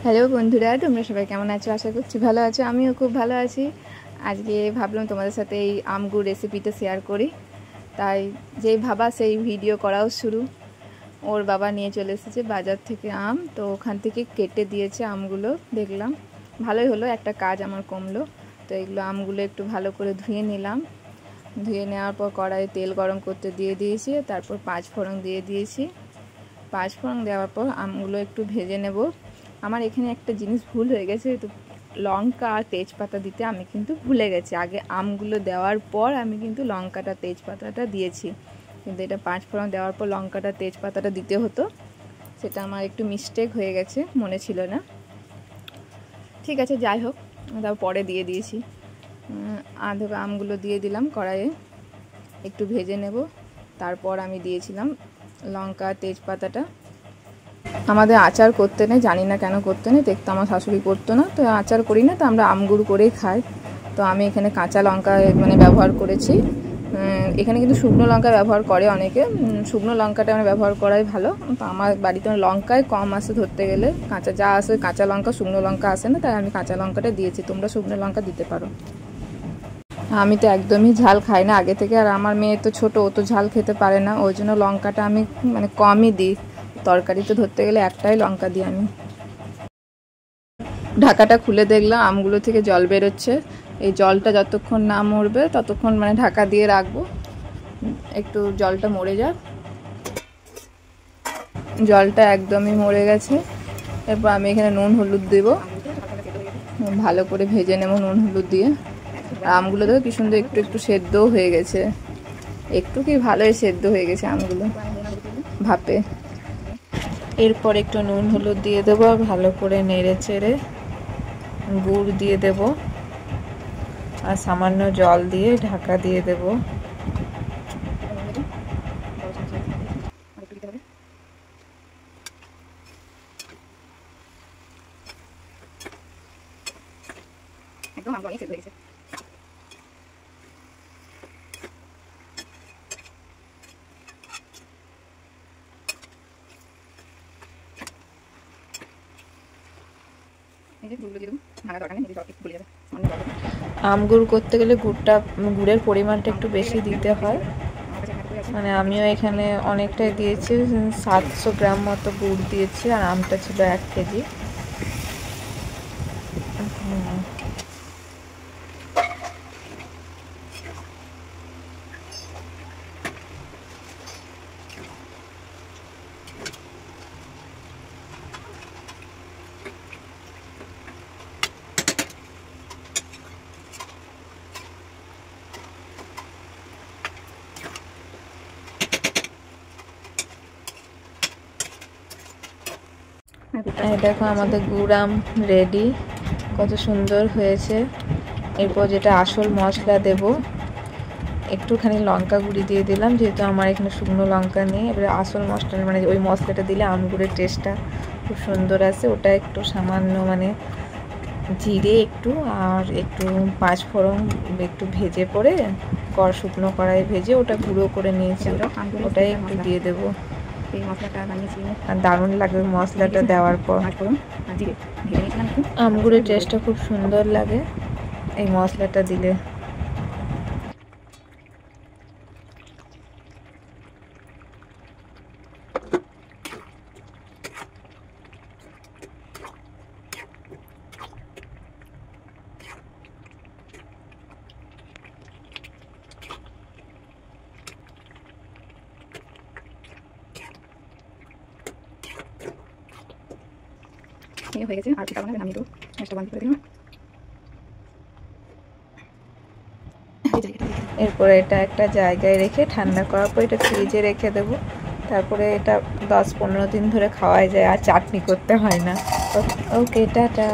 Hello বন্ধুরা, তোমরা সবাই কেমন আছো? আশা করছি ভালো আছো। আমিও খুব ভালো আছি। আজকে ভাবলাম তোমাদের সাথে এই আমগুর রেসিপিটা শেয়ার করি, তাই যেই ভাবা সেই ভিডিও করাও শুরু। ওর বাবা নিয়ে চলে এসেছে বাজার থেকে আম, তো ওখান থেকে কেটে দিয়েছে আমগুলো। দেখলাম ভালোই হলো, একটা কাজ আমার কমলো। তো এগুলো আমগুলো একটু ভালো করে ধুয়ে নিলাম। ধুয়ে নেওয়ার পর কড়াইয়ে তেল গরম করতে দিয়ে দিয়েছি, তারপর 5 ফোড়ন দিয়ে দিয়েছি। 5 ফোড়ন দেওয়ার পর আমগুলো একটু ভেজে নেব। আমার এখানে একটা জিনিস ভুল হয়ে গেছে, তো লঙ্কা আর তেজপাতা দিতে আমি কিন্তু ভুলে গেছি। আগে আমগুলো দেওয়ার পর আমি কিন্তু লঙ্কাটা তেজপাতাটা দিয়েছি, কিন্তু এটা 5 ফোড়ন দেওয়ার পর লঙ্কাটা তেজপাতাটা দিতে হতো। সেটা আমার একটু মিস্টেক হয়ে গেছে, মনে ছিল না। ঠিক আছে, যাই হোক, তারপর পরে দিয়ে দিয়েছি। আধা আমগুলো দিয়ে দিলাম কড়াইয়ে, একটু ভেজে নেব। তারপর আমি দিয়েছিলাম লঙ্কা তেজপাতাটা। আমাদের আচার করতে নেই, জানি না কেন করতে নেই, দেখতে আমার শাশুড়ি করতো না, তো আচার করি না, তো আমরা আমগুড় করেই খাই। তো আমি এখানে কাঁচা লঙ্কা ব্যবহার করেছি। এখানে কিন্তু শুকনো লঙ্কা ব্যবহার করে অনেকে, শুকনো লঙ্কাটা ব্যবহার করাই ভালো। তো আমার বাড়িতে লঙ্কায় কম আসে ধরতে গেলে, কাঁচা যা আসে কাঁচা লঙ্কা, শুকনো লঙ্কা আসে না, তাই আমি কাঁচা লঙ্কাটা দিয়েছি। তোমরা শুকনো লঙ্কা দিতে পারো। আমি তো একদমই ঝাল খাই না আগে থেকে, আর আমার মেয়ে তো ছোটো, ও তো ঝাল খেতে পারে না, ওই জন্য লঙ্কাটা আমি কমই দিই। তরকারিতে ধরতে গেলে একটাই লঙ্কা দিই আমি। ঢাকাটা খুলে দেখলাম আমগুলো থেকে জল বেরোচ্ছে। এই জলটা যতক্ষণ না মরবে ততক্ষণ ঢাকা দিয়ে রাখবো, একটু জলটা মরে যাক। জলটা একদমই মরে গেছে। এরপর আমি এখানে নুন হলুদ দেব, ভালো করে ভেজে নেব নুন হলুদ দিয়ে। আর আমগুলো দেখো কি সুন্দর একটু একটু সেদ্ধও হয়ে গেছে, একটু কি ভালোই সেদ্ধ হয়ে গেছে আমগুলো ভাপে। এরপর একটু নুন হলুদ দিয়ে দেবো, ভালো করে নেড়ে চেড়ে গুড় দিয়ে দেব, আর সামান্য জল দিয়ে ঢাকা দিয়ে দেব। একদম আমগুলো সেদ্ধ হয়ে গেছে। আমগুড় করতে গেলে গুড়ের পরিমাণটা একটু বেশি দিতে হয়। আমিও এখানে অনেকটাই দিয়েছি, 700 গ্রাম মতো গুড় দিয়েছি, আর আমটা ছিল 1 কেজি। দেখো আমাদের গুড় আম রেডি, কত সুন্দর হয়েছে। এরপর যেটা আসল মশলা দেব, একটুখানি লঙ্কা গুঁড়ি দিয়ে দিলাম, যেহেতু আমার এখানে শুকনো লঙ্কা নেই। এবারে আসল মশলা ওই মশলাটা দিলে আমগুড়ের টেস্টটা খুব সুন্দর আসে। ওটা একটু সামান্য জিরে একটু, আর একটু 5 ফোড়ন একটু ভেজে পরে শুকনো কড়াই ভেজে ওটা গুঁড়ো করে নিয়েছি, ওটাই একটু দিয়ে দেবো। এই মশলাটা বানিয়েছি, আর দারুণ লাগবে মশলাটা দেওয়ার পর। আমগুড়ের টেস্টটা খুব সুন্দর লাগে এই মশলাটা দিলে। হয়ে গেছে, আর পিঠা বানাবে, আমি তো গ্যাসটা বন্ধ করে দিলাম। এরপরে এটা একটা জায়গায় রেখে ঠান্ডা করার পর এটা ফ্রিজে রেখে দেবো। তারপরে এটা 10-15 দিন ধরে খাওয়া যায়, আর চাটনি করতে হয় না। ওকে, টাটা।